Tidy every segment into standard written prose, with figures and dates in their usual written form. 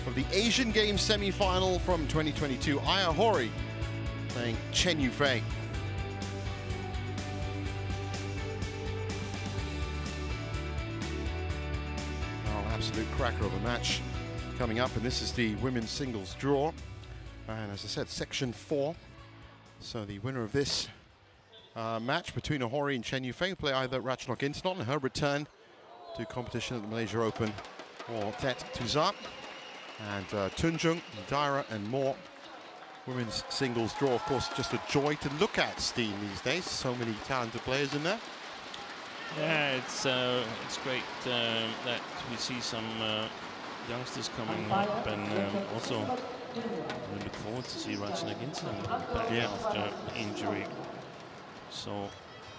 of the Asian Games semi-final from 2022. Ohori playing Chen Yu Fei. Oh, absolute cracker of a match coming up, and this is the women's singles draw. And as I said, section 4. So the winner of this match between Ohori and Chen Yu Fei will play either Ratchanok Intanon in her return to competition at the Malaysia Open, or Tet Tuzat and Tunjung, Daira and more. Women's singles draw, of course, just a joy to look at, Steen, these days. So many talented players in there. Yeah, it's great that we see some youngsters coming up, and also we look forward to see Ratchanok Intanon back after injury. So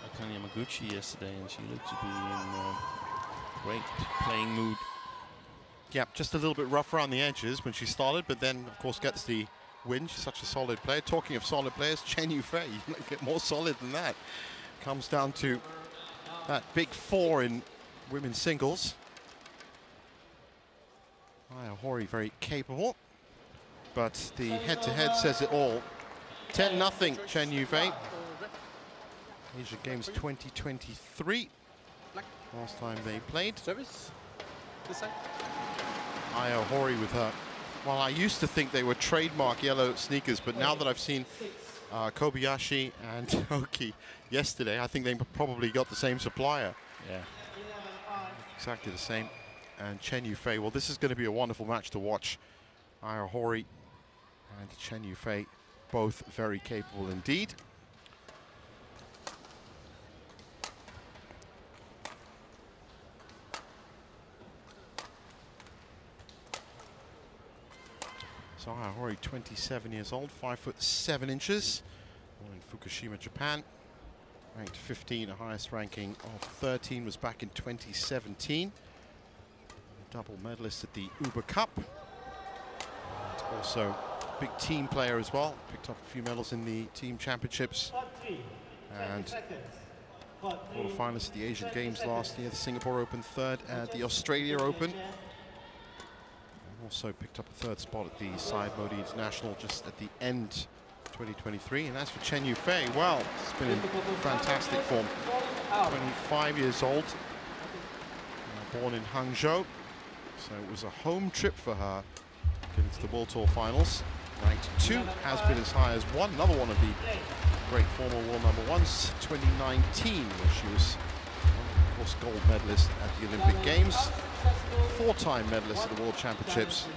Akane Yamaguchi yesterday, and she looked to be in great playing mood. Yeah, just a little bit rough around the edges when she started, but then, of course, gets the win. She's such a solid player. Talking of solid players, Chen Yu Fei, you might get more solid than that. Comes down to that big 4 in women's singles. Ohori very capable, but the head-to-head says it all. 10-0 Chen Yu Fei. Asia Games 2023. Last time they played. Service. This side. Ohori with her. Well, I used to think they were trademark yellow sneakers, but now that I've seen Kobayashi and Oki yesterday, I think they probably got the same supplier. Yeah. Exactly the same. And Chen Yu Fei, well, this is going to be a wonderful match to watch. Ohori and Chen Yu Fei, both very capable indeed. So Ohori, 27 years old, 5'7", born in Fukushima, Japan. Ranked 15, the highest ranking of 13 was back in 2017. A double medalist at the Uber Cup. And also big team player as well. Picked up a few medals in the team championships. And quarterfinalist at the Asian Games last year, the Singapore Open, third at the Australia Open. Also picked up a 3rd spot at the Syed Modi International just at the end of 2023. And as for Chen Yu Fei, well, it's been in fantastic form. 25 years old, born in Hangzhou. So it was a home trip for her getting to the World Tour finals. Ranked 2, has been as high as 1. Another one of the great former world #1s, 2019, where she was, of course, gold medalist at the Olympic Games. 4-time medalist at the World Championships,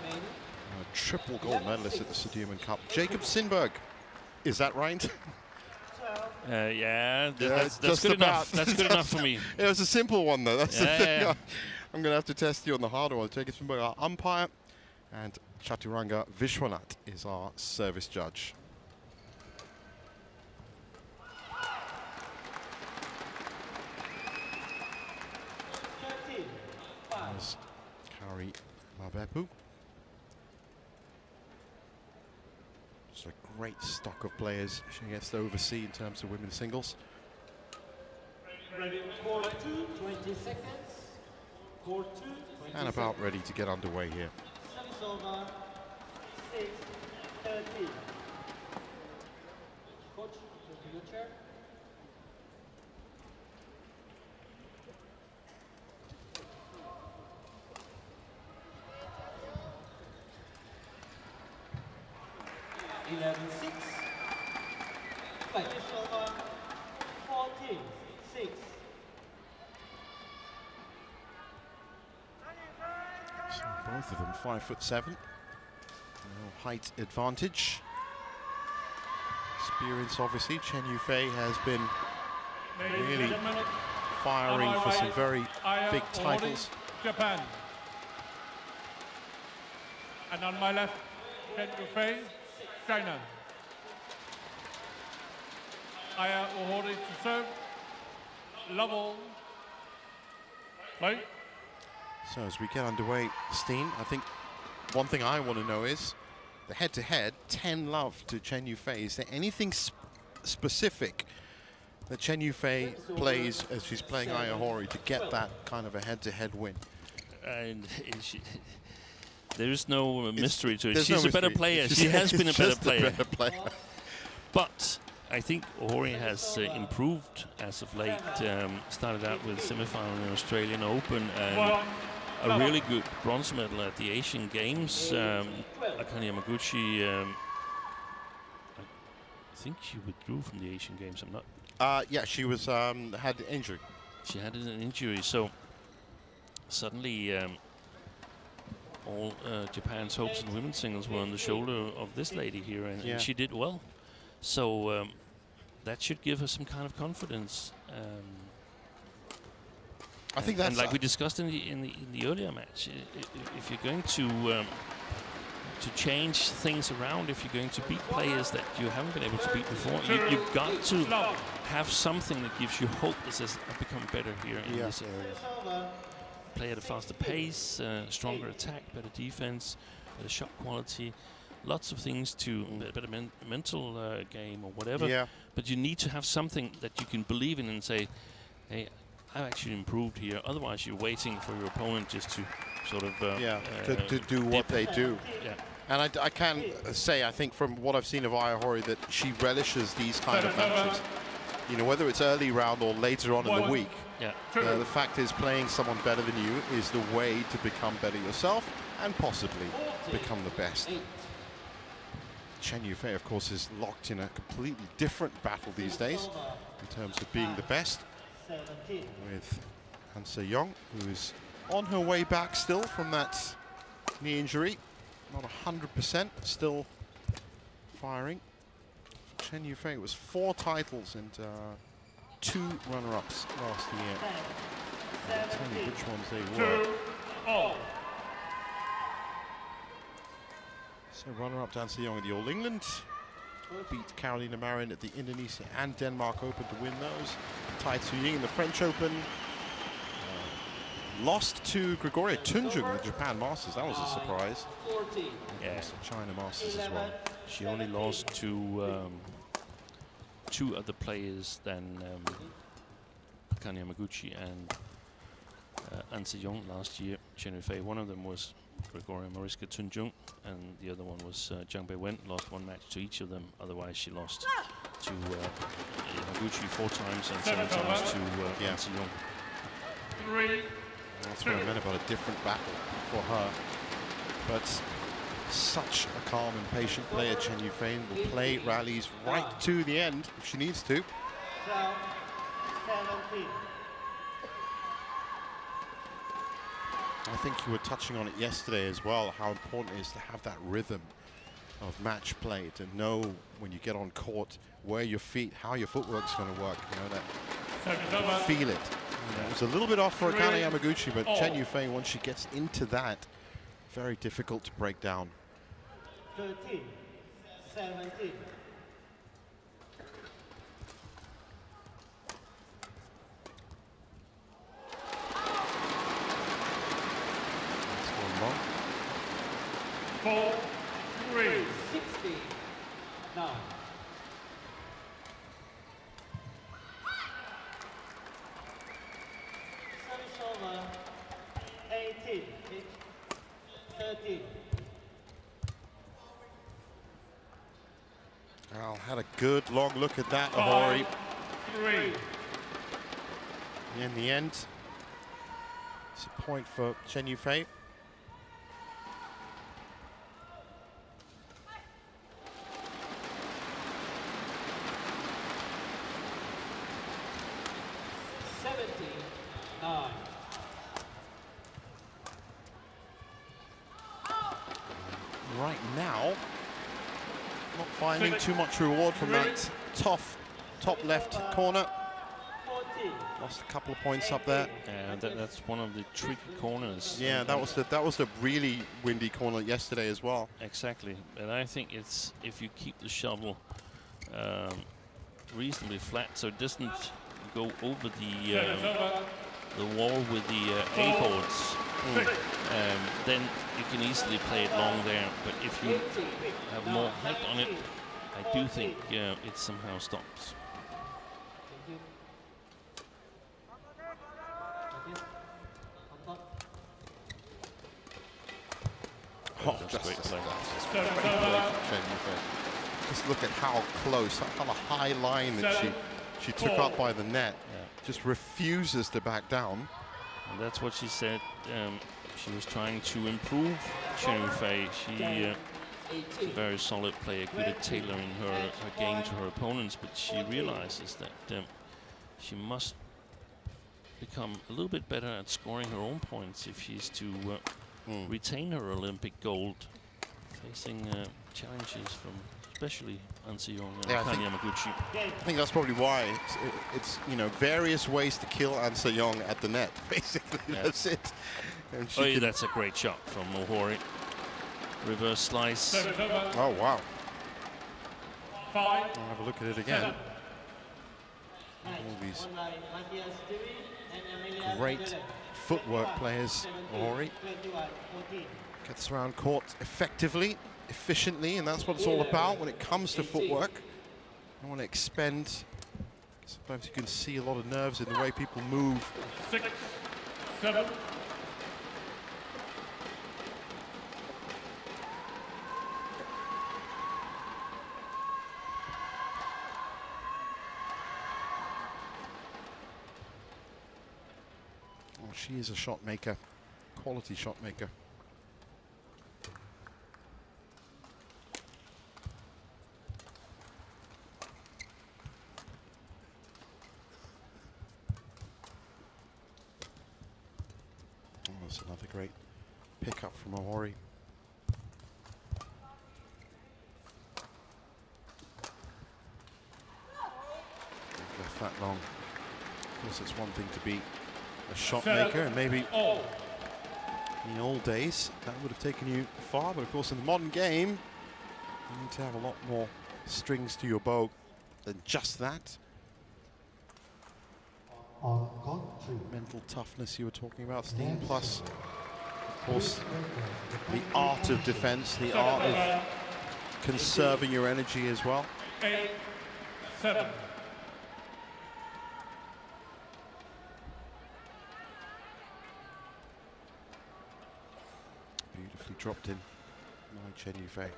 triple gold medalist at the Sudirman Cup. Jacob Sinberg, is that right? Yeah, that's good enough. That's good enough for me. It was a simple one, though. That's the thing. Yeah. I'm going to have to test you on the harder one. Jacob Sinberg, our umpire, and Chaturanga Vishwanath is our service judge. Kari Mabepu. Just a great stock of players she gets to oversee in terms of women's singles. Ready, court 2, 20 seconds. Court 2, 20 and about ready to get underway here. Service over, 6:30. Coach, go to your chair. Play. 14-6. So both of them 5'7". No height advantage. Experience, obviously. Chen Yu Fei has been really firing for some very big titles. Japan. And on my left, Chen Yu Fei, China. Aya Ohori to serve. Level. Play. So as we get underway, Steen, I think one thing I want to know is the head-to-head, 10-love to Chen Yu Fei. Is there anything specific that Chen Yu Fei plays as she's playing Ohori to get that kind of a head-to-head win? And There is no mystery to it. There's She's no a better mystery. player. She's She has been a better just player. better player. But I think Ohori has improved as of late. Started out with semi-final in the Australian Open and a really good bronze medal at the Asian Games. Akane Yamaguchi, I think she withdrew from the Asian Games. I'm not. Yeah, she was had an injury. She had an injury, so suddenly all Japan's hopes in women's singles were on the shoulder of this lady here, and she did well. So that should give her some kind of confidence. I think that's and like we discussed in the earlier match, if you're going to change things around, if you're going to beat players that you haven't been able to beat before, you've got to have something that gives you hope that says, I've become better here in this area. Play at a faster pace, stronger attack, better defense, better shot quality, lots of things to better mental game or whatever. Yeah. But you need to have something that you can believe in and say, hey, I've actually improved here. Otherwise, you're waiting for your opponent just to sort of to do what they do. Yeah. And I can say, I think from what I've seen of Ohori, that she relishes these kind of matches. You know, whether it's early round or later on in the week. Yeah. The fact is, playing someone better than you is the way to become better yourself and possibly become the best. Chen Yu Fei, of course, is locked in a completely different battle these days in terms of being the best, with Han Se-young, who is on her way back still from that knee injury. Not 100%, but still firing. Chen Yu Fei was 4 titles and 2 runner-ups last year. I'll tell you which ones they were. So runner-up Dan Se-young at the All England. Beat Carolina Marin at the Indonesia and Denmark Open to win those. Tai Tzu-ying in the French Open. Lost to Gregoria Tunjung in the Japan Masters. That was a surprise. Yeah. China Masters as well. She only lost to 2 other players than Akane Yamaguchi and Han Se-young last year. Chen Yu Fei. One of them was Gregoria Mariska Tunjung, and the other one was Zhang Bei-wen. Lost 1 match to each of them. Otherwise, she lost to Yamaguchi 4 times and 7 times to Han Se-young. That's what I meant about a different battle for her. But such a calm and patient player, Chen Yu Fei, will play rallies right to the end if she needs to. I think you were touching on it yesterday as well, how important it is to have that rhythm of match play, to know when you get on court where your feet, how your footwork's going to work, you know, that feel it. You know, it was a little bit off for Akane Yamaguchi, but Chen Yu Fei, once she gets into that, very difficult to break down. 13, 17. Long. 4-3. 60. Now. Service over. 18. 13. Al had a good long look at that, Ohori. 5-3. In the end, it's a point for Chen Yu Fei. Right now, not finding too much reward from that top left corner. Lost a couple of points up there. That's one of the tricky corners. Yeah, that was the really windy corner yesterday as well. Exactly, and I think it's if you keep the shovel reasonably flat, so it doesn't go over the wall with the A boards. Then you can easily play it long there. But if you have more height on it, I do think it somehow stops. Just great play. great play from Chen Yu Fei. Just look at how close, that kind of high line that she took up by the net. Yeah. Just refuses to back down. And that's what she said. She was trying to improve Chen Yu Fei. She's a very solid player, good at tailoring her game to her opponents, but she realizes that she must become a little bit better at scoring her own points if she's to retain her Olympic gold, facing challenges from especially Anse Young and Kanye Yamaguchi. I think that's probably why it's you know, various ways to kill Anse Young at the net. Basically, that's it. And That's a great shot from Ohori. Reverse slice. Oh wow! I'll have a look at it again. All these great footwork players. Ohori gets around court effectively, efficiently, and that's what it's all about when it comes to footwork. I want to expend. Sometimes you can see a lot of nerves in the way people move. 6, 7. Oh, she is a shot maker, quality shot maker. Oh, that's another great pickup from Ohori. Left that long. Of course, it's one thing to be a shot maker, and maybe in the old days that would have taken you far, but of course in the modern game you need to have a lot more strings to your bow than just that. Mental toughness you were talking about, Steen, plus of course the art of defense, the art of conserving your energy as well. 8, 7. Beautifully dropped in by Chen Yu Fei.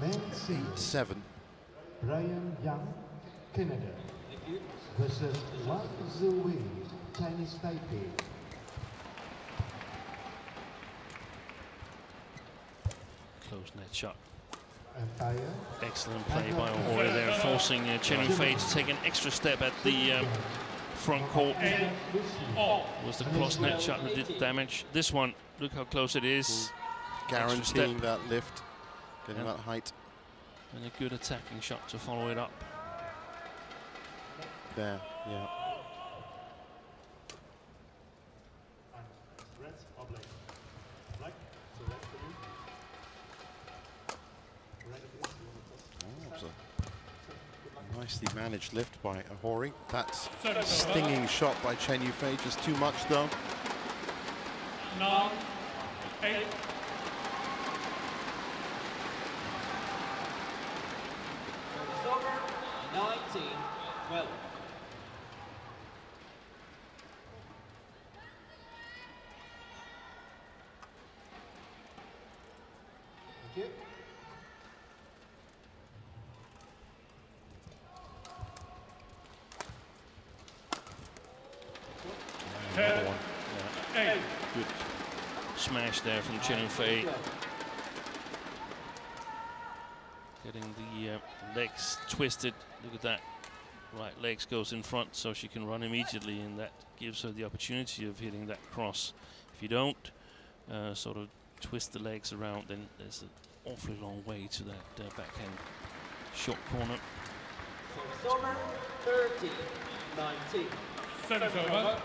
Men 7. Brian Young, Canada, versus Mark Zhu, Chinese Taipei. Close net shot. Empire. Excellent play by Ohori there, forcing Chen Yu Fei to take an extra step at the front court. It was the cross net shot that did damage. This one, look how close it is. Guaranteeing that lift, getting that height. And a good attacking shot to follow it up. There, yeah. Nicely managed lift by Ohori. That's stinging shot by Chen Yu Fei, just too much though. 9, 8. It's over. 19. Well. Thank you. Another one. Yeah. Good smash there from Chen Yu Fei. Getting the legs twisted. Look at that. Right legs goes in front so she can run immediately, and that gives her the opportunity of hitting that cross. If you don't sort of twist the legs around, then there's an awfully long way to that backhand short corner. It's over. 30. 19. Service over.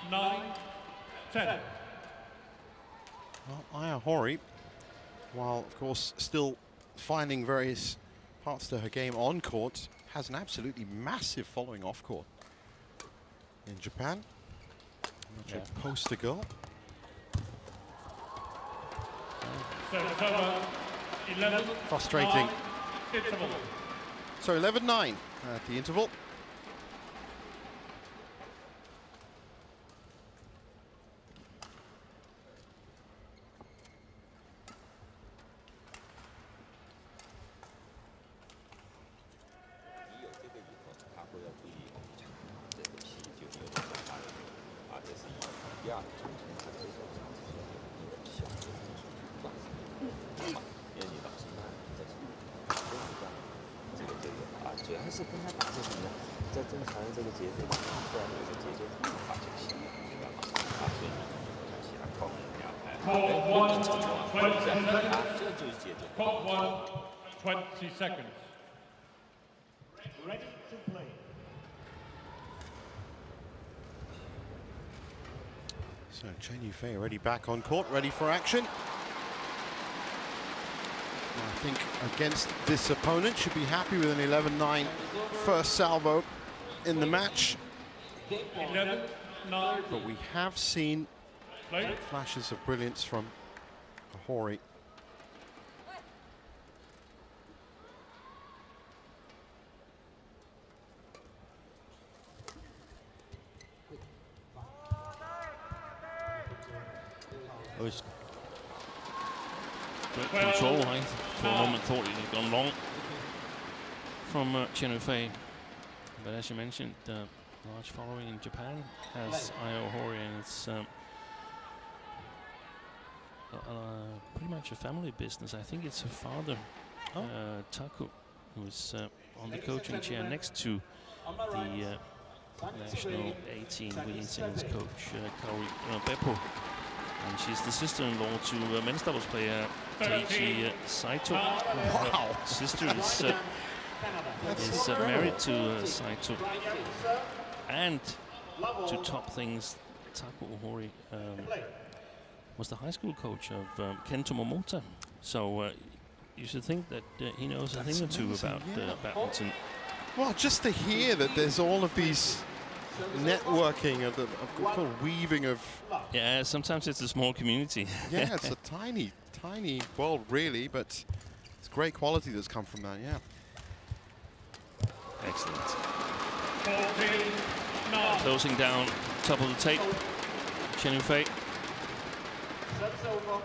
9, 10. Well, Ohori, while of course still finding various parts to her game on court, has an absolutely massive following off court. In Japan, much a poster girl. Service over. 11. Frustrating. 9, interval. So 11-9 at the interval. 主要是跟他打是什么呢？在正常的这个节奏当中，自然有个节奏打就行了，对吧？所以看起来空这就是节奏。Court 1, 20 seconds. Ready to play. So Chen Yu Fei already back on court, ready for action. I think against this opponent should be happy with an 11-9 first salvo in the match. 11-9. But we have seen Play. flashes of brilliance from Ohori. Great control. I for a moment thought it had gone long from Chen Yu Fei. But as you mentioned, large following in Japan has Ohori, and it's pretty much a family business. I think it's her father, Taku, who's on the coaching chair next to the national 18 women's singles coach, Kaori Beppo. And she's the sister-in-law to men's doubles player Teichi Saito. Wow. Her sister is married to Saito. And to top things, Taku Ohori was the high school coach of Kento Momota. So you should think that he knows a thing or two about badminton. Well, just to hear that there's all of these networking of the weaving of. Yeah, sometimes it's a small community. Yeah, it's a tiny, tiny world, really, but it's great quality that's come from that. Yeah. Excellent. 14-9. Closing down top of the tape. Chen Yu Fei. Service over.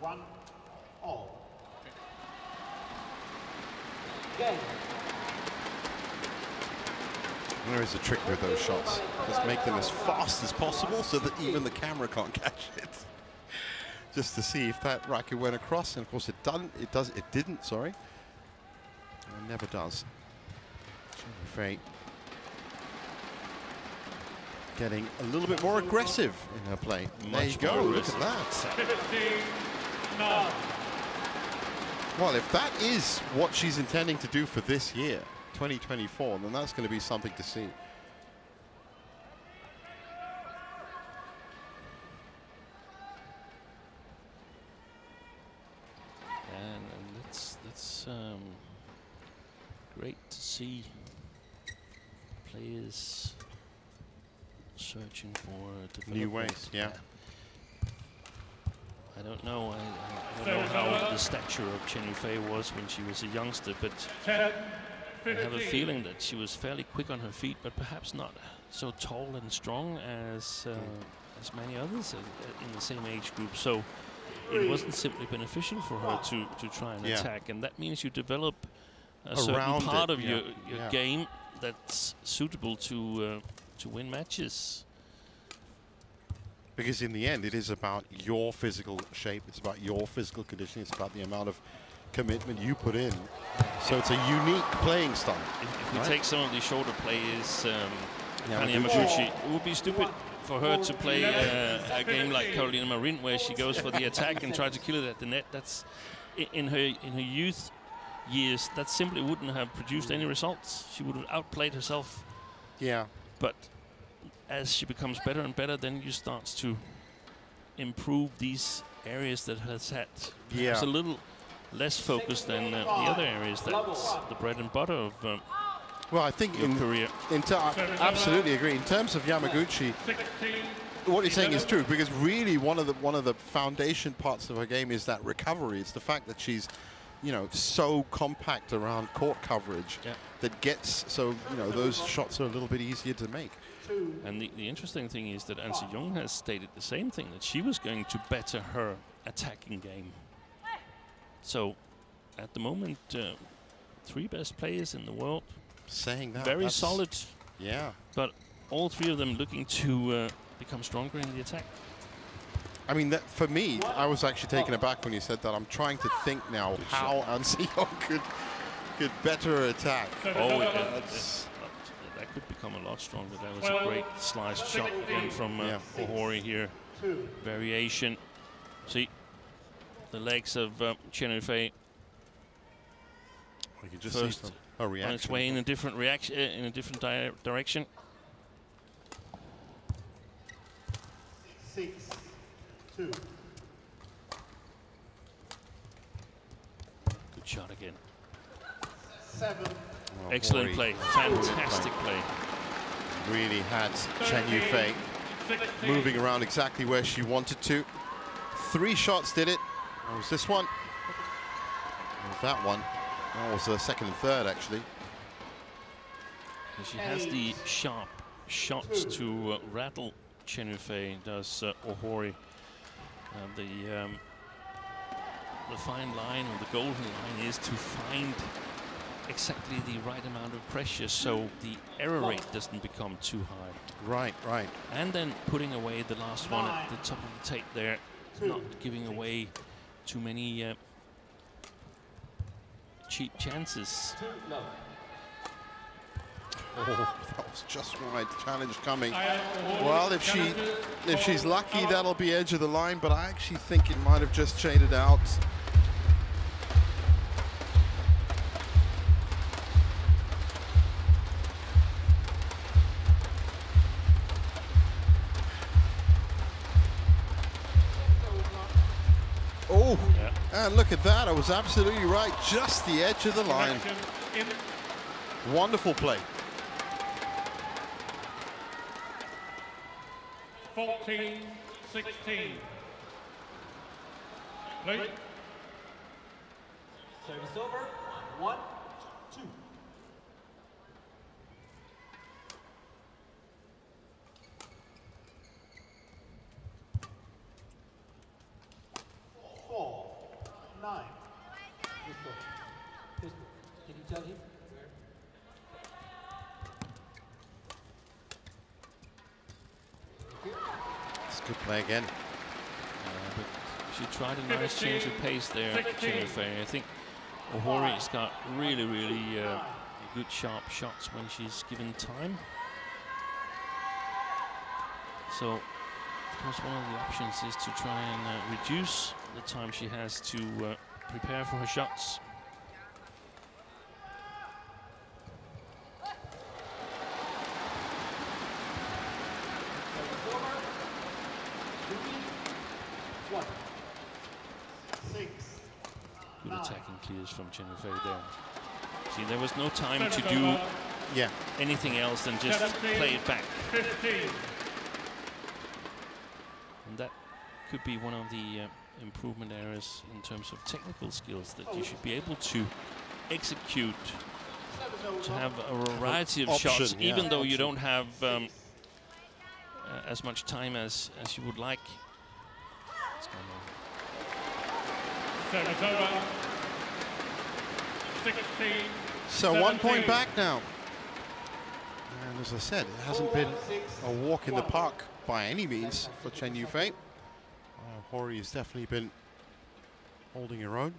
1-all. Game. There is a trick with those shots. Just make them as fast as possible so that even the camera can't catch it. Just to see if that racket went across, and of course it didn't, sorry. It never does. Chen Yu Fei getting a little bit more aggressive in her play. There you go, look at that. 15-9. Well, if that is what she's intending to do for this year, 2024, then that's going to be something to see. And that's great to see players searching for New ways, yeah. I don't know. I don't know how the stature of Chen Yu Fei was when she was a youngster, but 10, I have a 15. feeling that she was fairly quick on her feet, but perhaps not so tall and strong as many others in the same age group. So it wasn't simply beneficial for her to try and attack, and that means you develop a certain part of your game that's suitable to win matches. Because in the end, it is about your physical shape, it's about your physical conditioning, it's about the amount of commitment you put in. So it's a unique playing style. If we take some of the shorter players, Yamaguchi, it would be stupid for her to play a game like Carolina Marin, where she goes for the attack and tries to kill it at the net. That's in her youth years. That simply wouldn't have produced any results. She would have outplayed herself. Yeah. But as she becomes better and better, then you start to improve these areas that has had perhaps a little less focus than the other areas. That's the bread and butter of well, I think your career. I absolutely agree. In terms of Yamaguchi, what you're saying is true, because really one of the foundation parts of her game is that recovery. It's the fact that she's, you know, so compact around court coverage that gets so, you know, those shots are a little bit easier to make. And the interesting thing is that Anse Jung has stated the same thing, that she was going to better her attacking game. So at the moment, 3 best players in the world. Saying that, very solid. Yeah. But all 3 of them looking to become stronger in the attack. I mean, that, for me, I was actually taken aback when you said that. I'm trying to think now how Anseong could better attack. Oh, yeah, that could become a lot stronger. That was a great slice shot again from Ohori here. Variation. See the legs of Chen Yu Fei. You can just First see a reaction on its way in a different reaction, in a different direction. 6-2. Good shot again. 7. Oh, Excellent Ohori. play. Fantastic play. Really had Chen Yu Fei moving around exactly where she wanted to. 3 shots did it. What was this one? What was that one? That was the second and third, actually. And she has the sharp shots to rattle Chen Yu Fei, does Ohori. The fine line, or the golden line, is to find exactly the right amount of pressure so the error rate doesn't become too high. Right, right. And then putting away the last one at the top of the tape there, not giving away too many cheap chances. Oh, that was just right. Challenge coming. Well, if she's lucky, that'll be edge of the line, but I actually think it might have just shaded out. Oh, and look at that. I was absolutely right. Just the edge of the line. Wonderful play. 14-16. Late. Service over. 1-2. Pistol. Pistol. Can you tell him where? It's good play again. But she tried a nice change of pace there, Chen Yu Fei. I think Ohori's got really good sharp shots when she's given time. So, of course, one of the options is to try and reduce the time she has to prepare for her shots. Good attacking clears from Chen Yu Fei there. See, there was no time to do anything else than just play it back. 15. And that could be one of the improvement areas in terms of technical skills, that you should be able to execute, to have a variety of shots, even though you don't have as much time as you would like. Service over. 16. So 1 point back now. And as I said, it hasn't been a walk in the park by any means for Chen Yu Fei. Ohori has definitely been holding her own.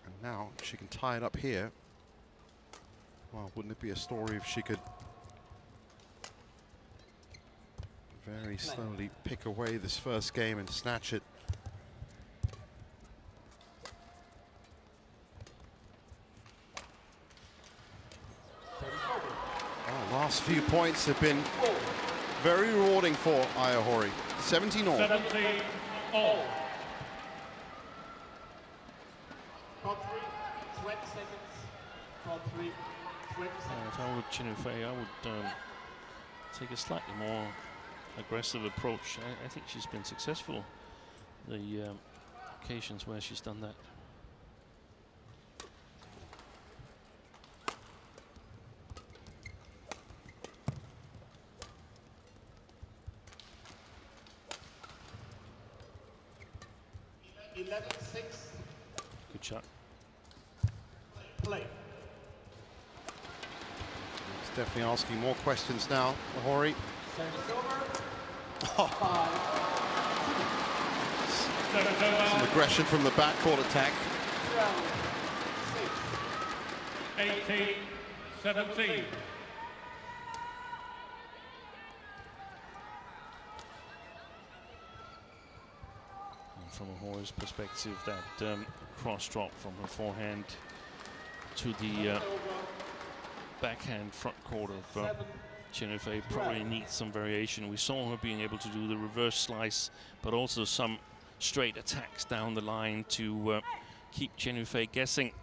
And now she can tie it up here. Well, wouldn't it be a story if she could very slowly pick away this first game and snatch it? Last few points have been very rewarding for Ohori. 17 all. 17 all. Top 3, 20 seconds. Top 3, 20 seconds. If I were Chen Yu Fei, I would take a slightly more aggressive approach. I think she's been successful the occasions where she's done that. Good shot. Play. He's definitely asking more questions now, Ohori. Service over. Some aggression from the backcourt attack. 18-17. From Ohori's perspective, that cross drop from her forehand to the backhand front court of Chen Yu Fei probably needs some variation. We saw her being able to do the reverse slice, but also some straight attacks down the line to keep Chen Yu Fei guessing.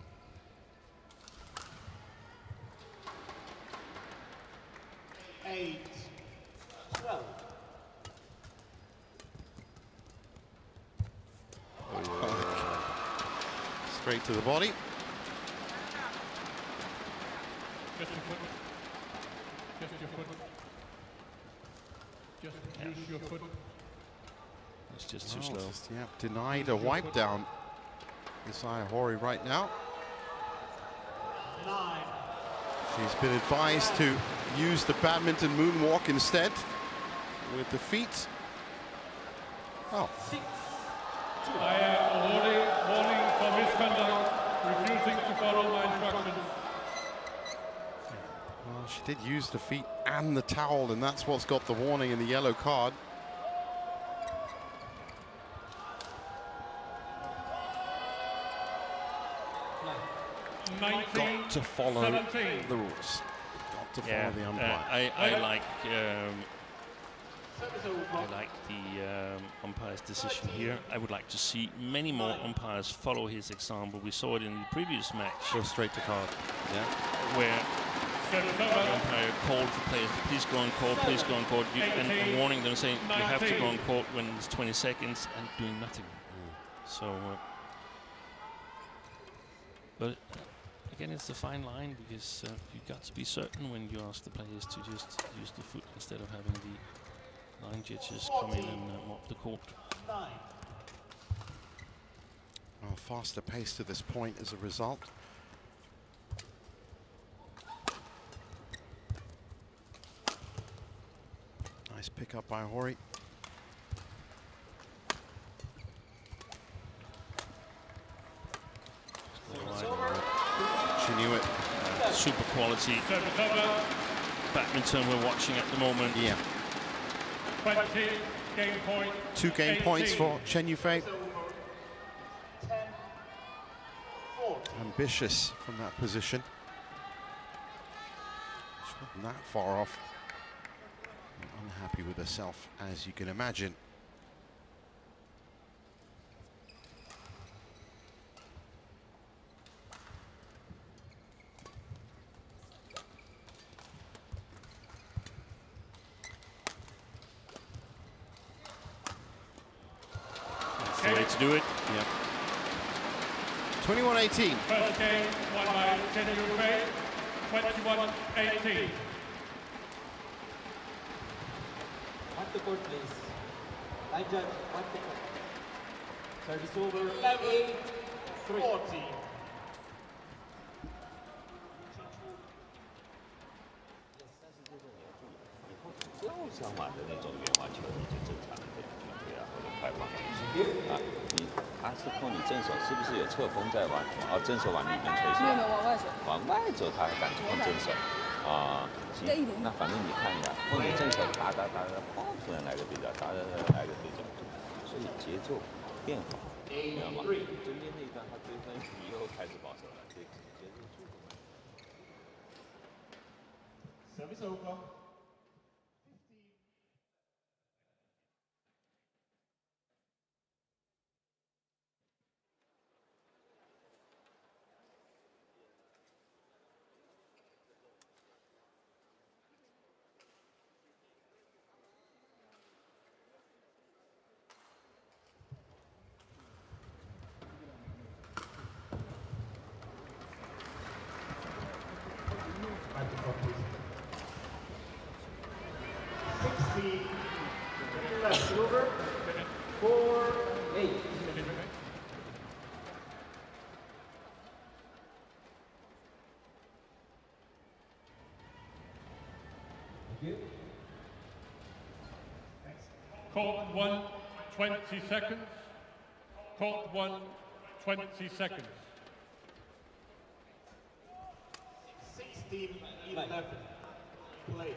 Straight to the body. Just your foot. Just your foot. Just use your foot. It's just too slow. Yeah, denied a wipe down. This Ohori right now. She's been advised to use the badminton moonwalk instead with the feet. Oh. I am warning for misconduct, refusing to follow my instructions. Well, she did use the feet and the towel, and that's what's got the warning in the yellow card. Got to follow the rules. Got to follow the umpire. I like the umpire's decision here. I would like to see many more umpires follow his example. We saw it in the previous match. Go straight to card. Yeah. Where the umpire called for players, please go on court, please go on court, and warning them, saying you have to go on court when it's 20 seconds, and doing nothing. So, but again, it's a fine line, because you've got to be certain when you ask the players to just use the foot instead of having the line judges come in and mop the court. Well, faster pace to this point as a result. Nice pick up by Ohori. She knew it. Super quality badminton we're watching at the moment. Yeah. 20 game point. 2 game points for Chen Yu Fei. Ambitious from that position. She's not that far off. Unhappy with herself, as you can imagine. That's the way to do it. Yeah. 21-18. First game won by Chen Yu Fei, 21-18. On the court, please. Line judge, on the court. Service over. 8-40. 不要相反的那种圆滑球，你就正常的对啊，或者快放进去啊。他是控你正手是不是有侧锋在往哦正手往里面推是吧？往外走。往外走，他还敢控正手啊？行，那反正你看一下，控你正手打，砰，突然来个对角，打来个对角，所以节奏变好，知道吗？中间那一段他追分，你又开始保守了，这节奏就。Service over. Over. 4-8. Court 1, 20 seconds. Court 1, 20 seconds. 16-11. Play.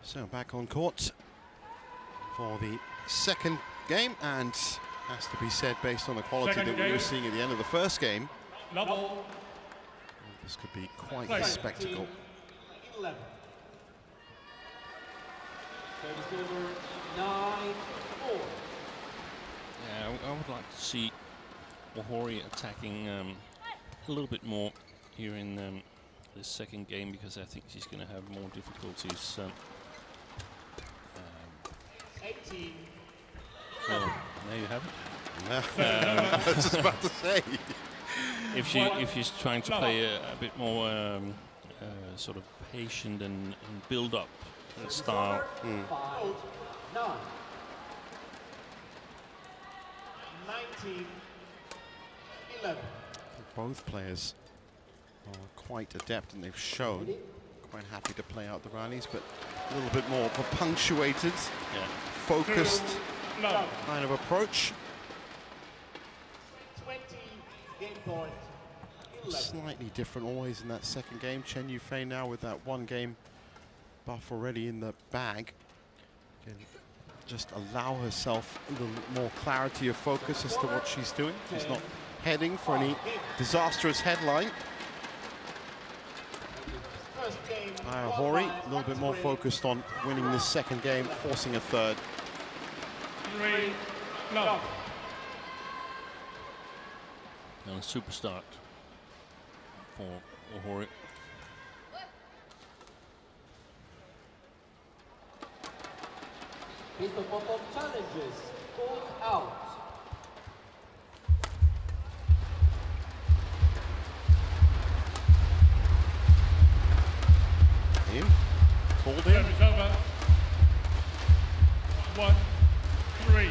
So back on court for the second game, and has to be said, based on the quality Second that we were game. seeing at the end of the first game, Level. this could be quite Play. a spectacle. 11. Service over 9-4. Yeah, I would like to see Ohori attacking a little bit more here in this second game, because I think she's going to have more difficulties. 18. Well, there you have it. I was just about to say. If she's trying to play a bit more sort of patient and build up style. 5-9. 19-11. Both players are quite adept, and they've shown quite happy to play out the rallies, but a little bit more of a punctuated, focused kind of approach. 20 game point. 11. Slightly different always in that second game. Chen Yu Fei now with that one game buff already in the bag can just allow herself a little more clarity of focus as to what she's doing. She's not heading for any disastrous headline. First game. Ohori a little bit more focused on winning this second game, forcing a third. 3 love. And a super start for Ohori. Based on couple of challenges, called out. In, called in. Service over. 1-3.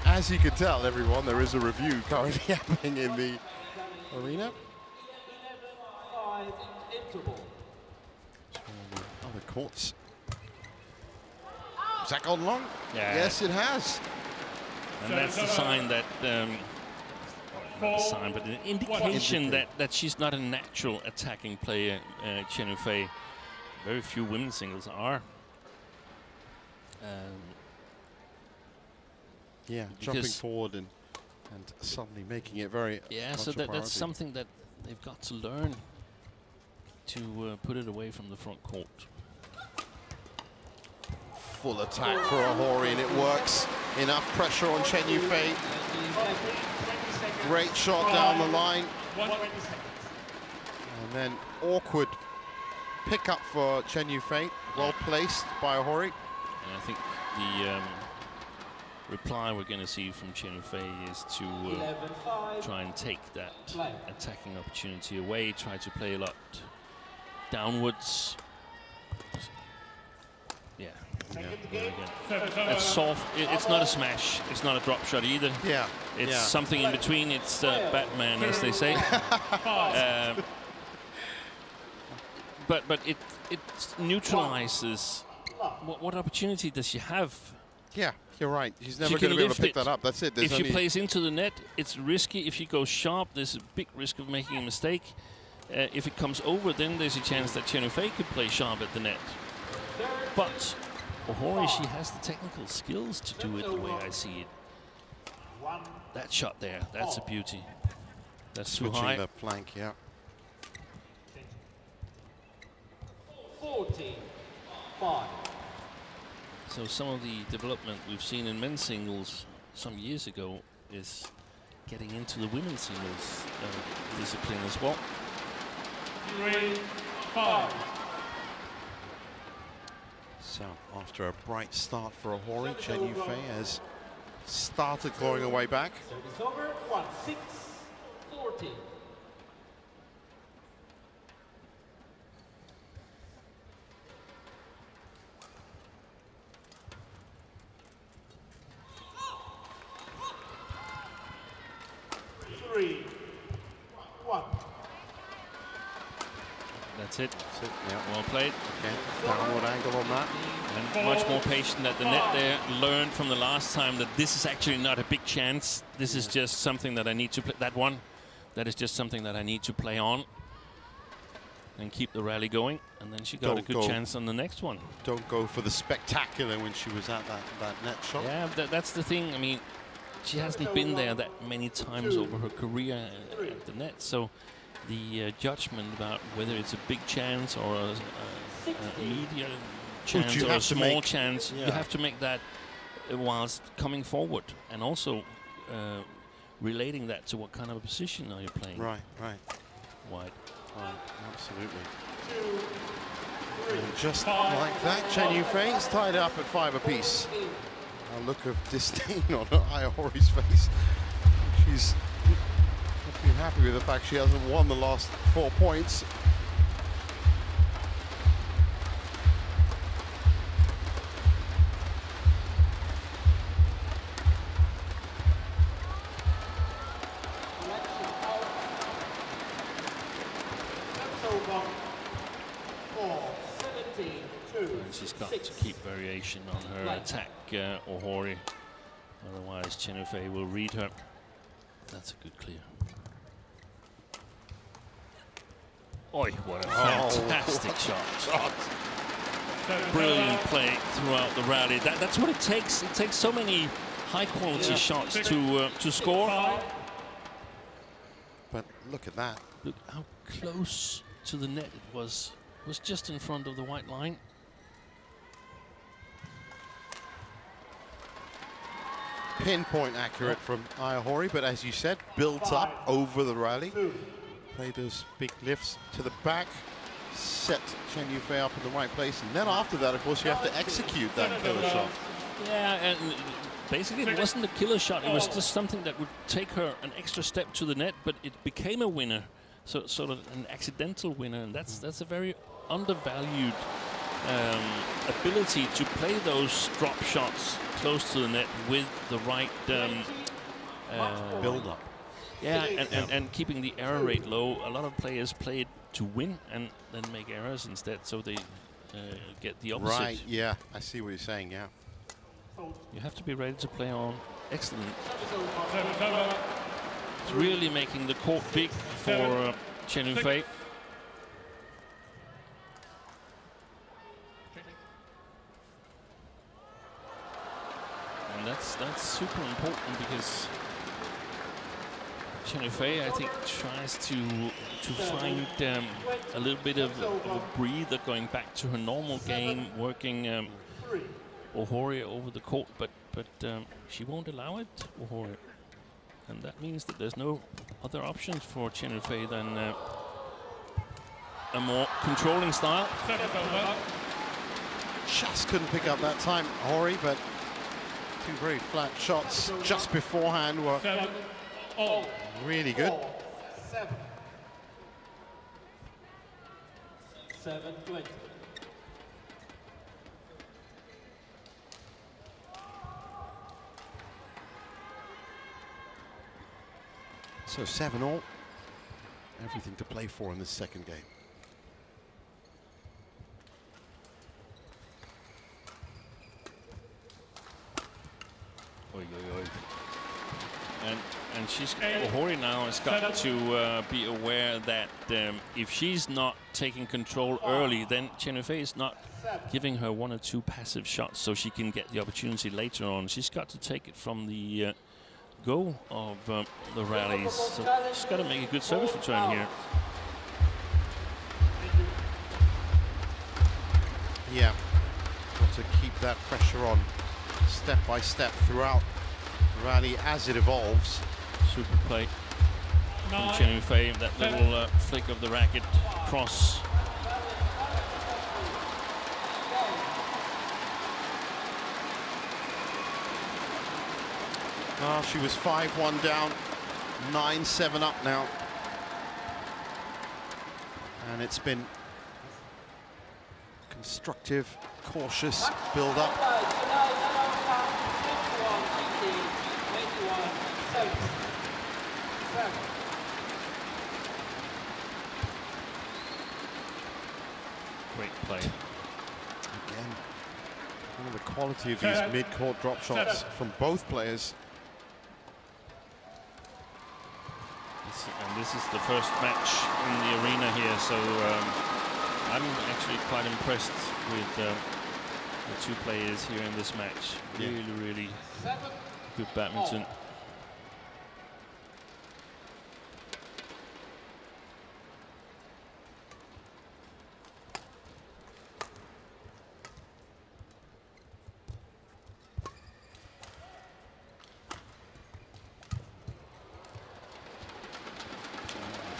As you can tell, everyone, there is a review currently happening in the arena. 11-5 interval. On the other courts. Has that gone long? Yeah. Yes, it has. And that's a sign that, not a sign, but an indication that she's not a natural attacking player, Chen Yu Fei. Very few women's singles are. Yeah, jumping forward and suddenly making it very yeah, so that's something that they've got to learn to put it away from the front court. Full attack for Ohori, and it works. Enough pressure on Chen Yu Fei. Great shot down the line. And then awkward pickup for Chen Yu Fei. Well placed by Ohori. And I think the reply we're going to see from Chen Yu Fei is to try and take that attacking opportunity away, try to play a lot downwards. Yeah. Again. That's soft. It's not a smash. It's not a drop shot either. Yeah. It's something in between. It's Batman, as they say. But it neutralizes. What opportunity does she have? Yeah, you're right. She's never going to be able to pick that up. That's it. If she plays into the net, it's risky. If she goes sharp, there's a big risk of making a mistake. If it comes over, then there's a chance that Chen Yu Fei could play sharp at the net. But Ohori, she has the technical skills to do it the way I see it. That shot there, that's a beauty. That's too high. The plank, yeah. 14-5. So some of the development we've seen in men's singles some years ago is getting into the women's singles discipline as well. 3-5. So after a bright start for Ohori, Chen Yu Fei has started clawing her way back. Service over. 1-6-14. That's it. That's it, yeah. Well played. Okay, downward angle on that. And much more patient at the net there. Learned from the last time that this is actually not a big chance. This is just something that I need to play. That one, that is just something that I need to play on and keep the rally going. And then she got a good chance on the next one. Don't go for the spectacular when she was at that net shot. Yeah, that's the thing. I mean, she hasn't been there that many times over her career at the net. So the judgment about whether it's a big chance or a medium chance or a small chance, you have to make that whilst coming forward, and also relating that to what kind of a position are you playing. Right. Wide. Right, absolutely. And just like that, Chen Yu Fei is tied up at 5 apiece. A look of disdain on Ohori's face. She's not too happy with the fact she hasn't won the last 4 points. And she's got to keep variation on her attack, Ohori. Otherwise, Chen Yu Fei will read her. That's a good clear. Oi, what a fantastic shot. Brilliant play throughout the rally. That's what it takes. It takes so many high-quality shots to score. But look at that. Look how close to the net it was. It was just in front of the white line. Pinpoint accurate from Ohori, but as you said, built up over the rally. Played those big lifts to the back, set Chen Yu Fei up in the right place, and then after that, of course, you have to execute that killer shot. Yeah, and basically it wasn't a killer shot. It was just something that would take her an extra step to the net, but it became a winner. So sort of an accidental winner, and that's a very undervalued ability to play those drop shots close to the net with the right build up. Yeah, and keeping the error rate low. A lot of players play it to win and then make errors instead, so they get the opposite. Right, yeah, I see what you're saying, yeah. You have to be ready to play on. Excellent. It's really making the court big for Chen Yu Fei. And that's super important because Chen Yu Fei, I think, tries to find a little bit of a breather, going back to her normal game, working Ohori over the court, but she won't allow it, Ohori. And that means that there's no other options for Chen Yu Fei than a more controlling style. Just couldn't pick up that time, Ohori, but two very flat shots just beforehand were really good. 7-20. So 7-all, everything to play for in this second game. Oy, oy, oy. And she's Ohori now has got to be aware that if she's not taking control early, then Chen Yu Fei is not giving her 1 or 2 passive shots, so she can get the opportunity later on. She's got to take it from the go of the rallies. So she's got to make a good service return here. Yeah, got to keep that pressure on step by step throughout the rally as it evolves. Super play from Chen Yu Fei, that little flick of the racket cross. She was 5-1 down, 9-7 up now. And it's been constructive, cautious build-up. Again, the quality of these mid-court drop shots from both players. And this is the first match in the arena here, so I'm actually quite impressed with the two players here in this match. Really, really good badminton.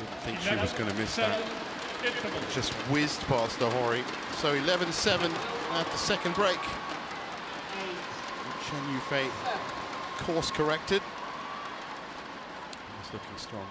I think she was going to miss that. Just whizzed past Ohori. So 11-7 at the second break. Chen Yu Fei course corrected. He's looking strong.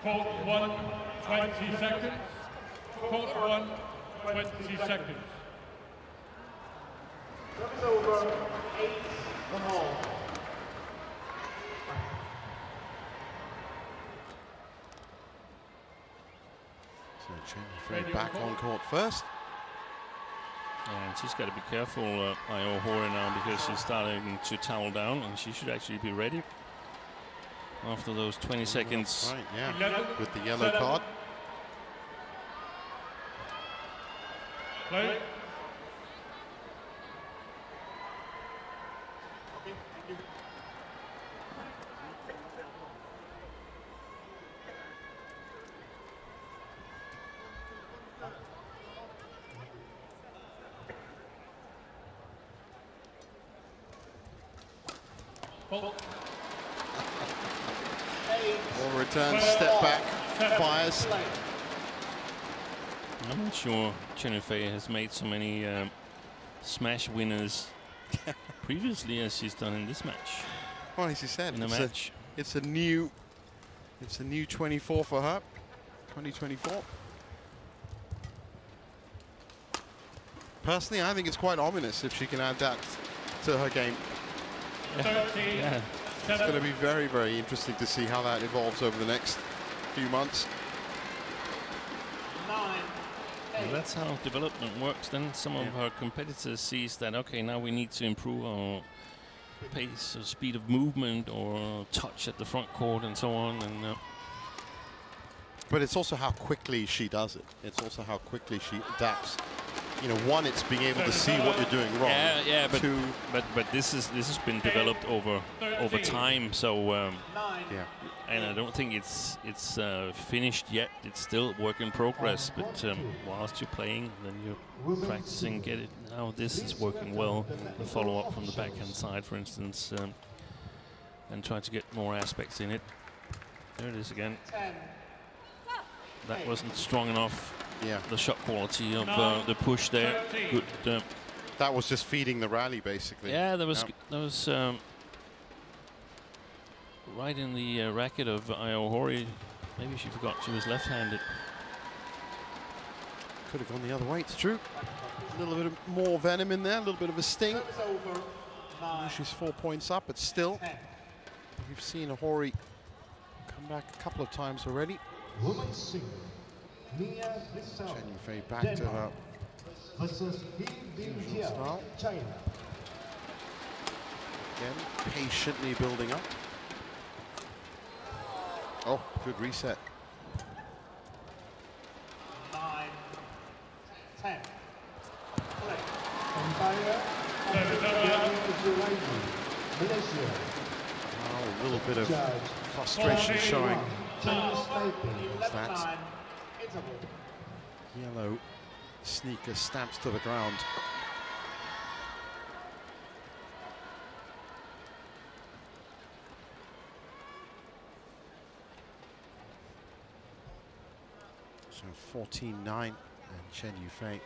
Court 1, 20 seconds. Court 1, 20 seconds. Service over, 8-all. So Chen Yu Fei back on court first. And she's got to be careful, Ohori, now, because she's starting to towel down, and she should actually be ready after those 20 seconds. Right, yeah, with the yellow card. Play. Ball returns, step back, fires. I'm not sure Chen Yu Fei has made so many smash winners previously as she's done in this match. Well, as you said, in a match. It's a new 24 for her. 2024. Personally, I think it's quite ominous if she can add that to her game. Yeah. It's going to be very, very interesting to see how that evolves over the next few months. Well, that's how development works. Then some of her competitors sees that, okay, now we need to improve our pace or speed of movement or touch at the front court and so on. And but it's also how quickly she does it. It's also how quickly she adapts. You know, one, it's being able to see what you're doing wrong. Yeah, but two, but this has been developed over time. So yeah, and I don't think it's finished yet. It's still work in progress. But whilst you're playing, then you're practicing. Get it now. This is working well. The follow up from the backhand side, for instance, and try to get more aspects in it. There it is again. That wasn't strong enough. Yeah, the shot quality of the push there. Good. That was just feeding the rally, basically. Yeah, that was right in the racket of Ohori. Maybe she forgot she was left-handed. Could have gone the other way. It's true. A little bit of more venom in there, a little bit of a sting. She's 4 points up, but still, we've seen Ohori come back a couple of times already. Chen Yu Fei back to her usual style. Again, patiently building up. Oh, good reset. 9-10. Play. Oh, a little bit of frustration showing. As that yellow sneaker stamps to the ground. So 14-9, and Chen Yu Fei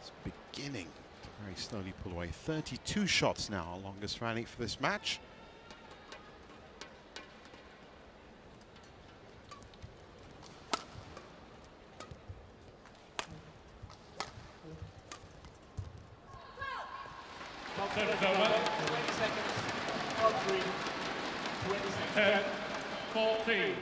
is beginning to very slowly pull away. 32 shots now, our longest rally for this match. Service over. 20 seconds. R3. 20 seconds. 10, 14.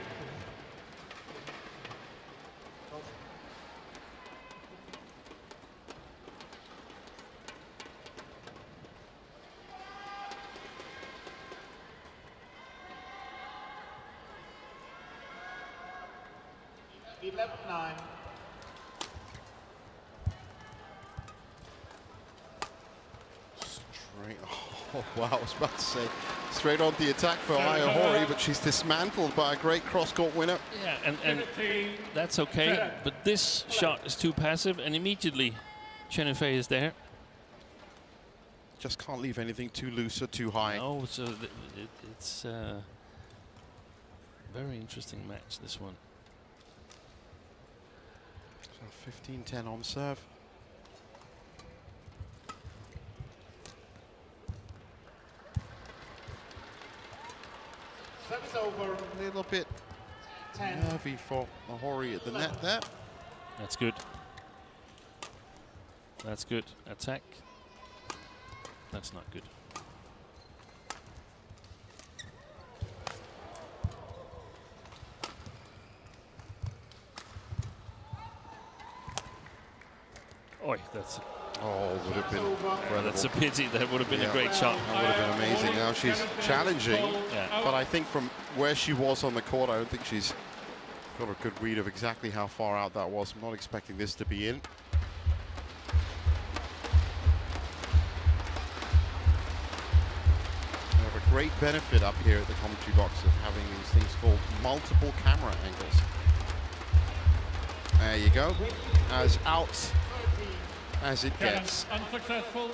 Eleven 9. Straight, oh wow, I was about to say, straight on the attack for Ohori, but she's dismantled by a great cross-court winner. Yeah, and that's okay, but this shot is too passive, and immediately Chen Yu Fei is there. Just can't leave anything too loose or too high. No, so it's a very interesting match, this one. So 15-10 on serve. Service over. A little bit 10. nervy for Ohori at the net there. That's good. That's good. Attack. That's not good. Oi, that's Would have been incredible. that's a pity. That would have been a great shot. That would have been amazing. Now she's challenging, Yeah. but I think from where she was on the court, I don't think she's got a good read of exactly how far out that was. I'm not expecting this to be in. We have a great benefit up here at the commentary box of having these things called multiple camera angles. There you go. As out as it gets. Unsuccessful.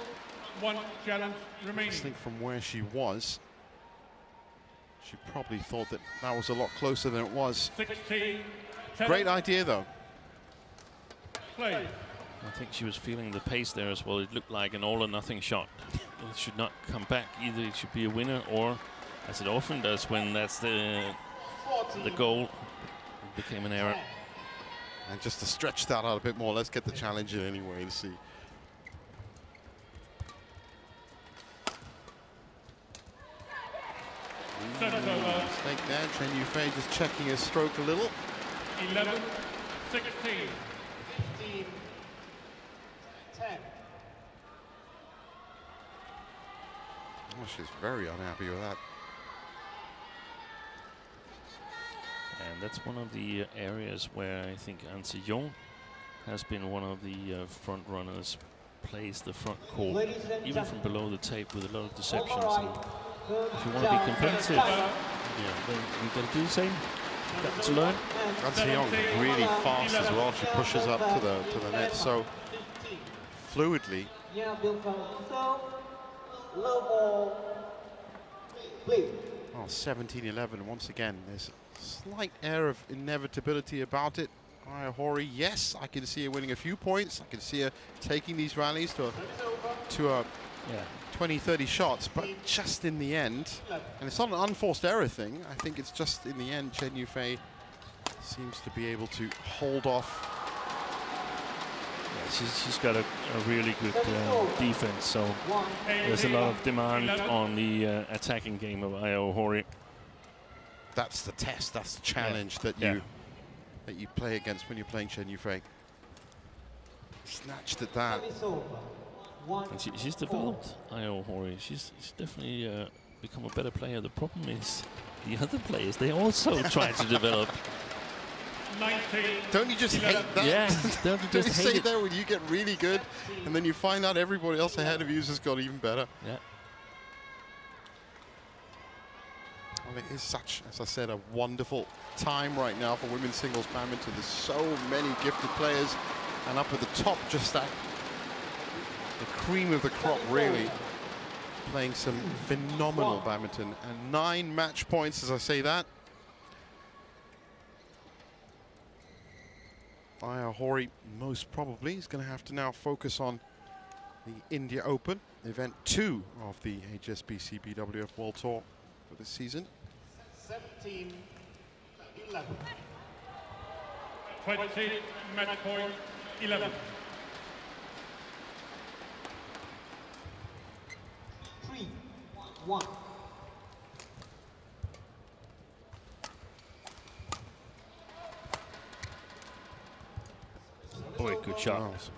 One challenge I remaining. think from where she was, she probably thought that that was a lot closer than it was. 16. Great idea, though. Play. I think she was feeling the pace there as well. It looked like an all or nothing shot. It should not come back. Either it should be a winner, or, as it often does when that's the goal, it became an error. And just to stretch that out a bit more, let's get the challenge in anyway to see. Mistake there. Chen Yu Fei just checking his stroke a little. 11, 16. 15. 10. Oh, she's very unhappy with that. And that's one of the areas where I think Anse Jong has been one of the front runners, plays the front court, even from below the tape with a lot of deceptions. And if you want to be competitive, then you've got to do the same. You've got to learn. Anse Jong really fast as well. She pushes up to the net so fluidly. Yeah, Bill so low ball. Please. Well, 17-11 once again. There's a slight air of inevitability about it. Ohori, yes, I can see her winning a few points. I can see her taking these rallies to a 20-30 shots, but just in the end, and it's not an unforced error thing, I think it's just in the end Chen Yu Fei seems to be able to hold off. Yeah, she's got a really good defense, so there's a lot of demand on the attacking game of Ohori. That's the test, that's the challenge that you play against when you're playing Chen Yu Fei. Snatched at that. And she's developed Ohori. She's definitely become a better player. The problem is the other players, they also try to develop. 19. Don't you just hate that? Yeah, don't you Don't you just say hate it? that when you get really good and then you find out everybody else ahead of you has got even better? Yeah. Well, it is such, as I said, a wonderful time right now for women's singles badminton. There's so many gifted players, and up at the top, just that the cream of the crop, really playing some phenomenal badminton. And 9 match points as I say that. Ohori most probably is going to have to now focus on the India Open, event 2 of the HSBC BWF World Tour for this season. 17-11. 20, match point 11. 3-1. Boy, good shot. Wow, it's a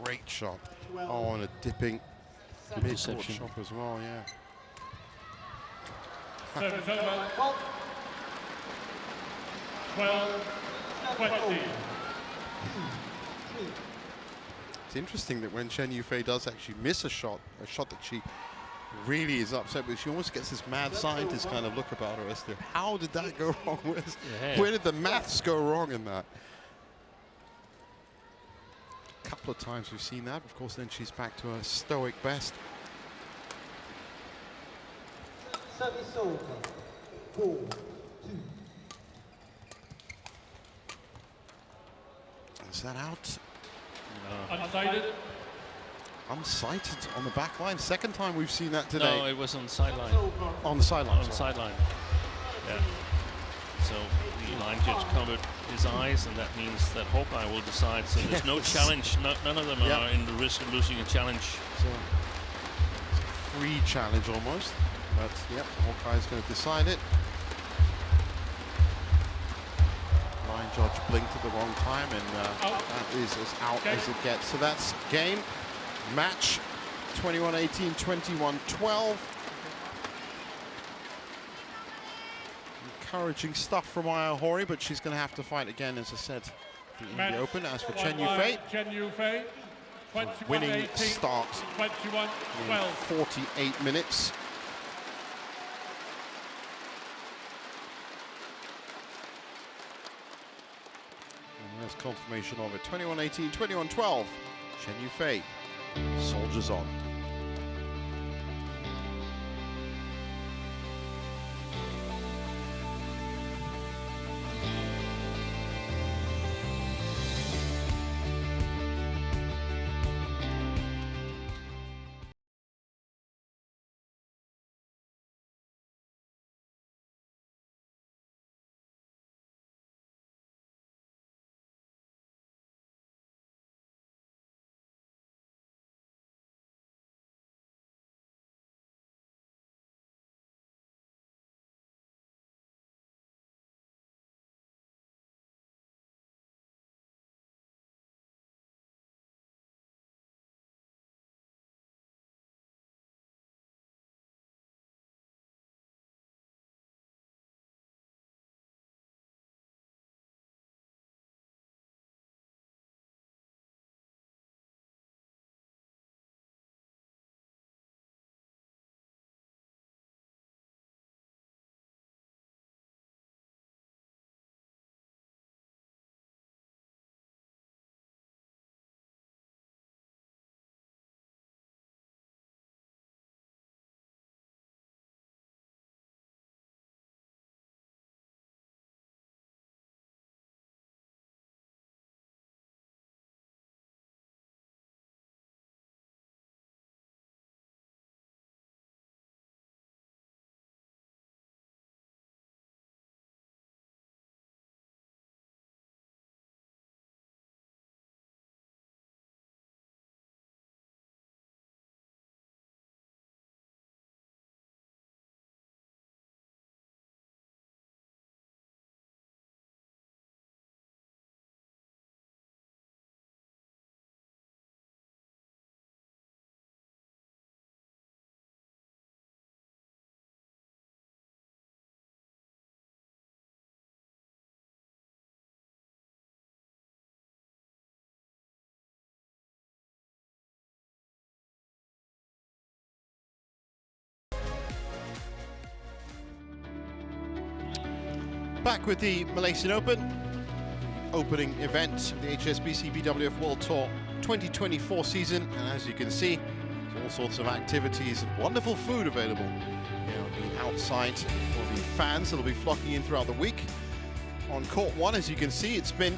great shot. Oh, and a dipping mid-court Interception. shot as well, yeah. Service over. 12, 20. It's interesting that when Chen Yu Fei does actually miss a shot that she really is upset with, she almost gets this mad scientist kind of look about her as to how did that go wrong? Where did the maths go wrong in that? A couple of times we've seen that. Of course, then she's back to her stoic best. Service over. 4-2. Is that out? Unsighted. Unsighted on the back line. Second time we've seen that today. No, it was on the sideline. On the sideline. On the sideline. Yeah. So the line judge covered his eyes, and that means that Hawkeye will decide. So there's no challenge. None of them are in the risk of losing a challenge. So it's a free challenge almost. But yep, Hawkeye's going to decide it. Line judge blinked at the wrong time, and that is as out as it gets. So that's game, match, 21-18, 21-12. Encouraging stuff from Ohori, but she's going to have to fight again, as I said, the India Open. As for Chen Yu Fei, Chen Yu Fei. winning start 21-12. 48 minutes. And there's confirmation of it. 21-18, 21-12. Chen Yu Fei soldiers on. Back with the Malaysian Open, opening event of the HSBC BWF World Tour 2024 season, and as you can see, all sorts of activities and wonderful food available on the outside for the fans that'll be flocking in throughout the week. On court one, as you can see, it's been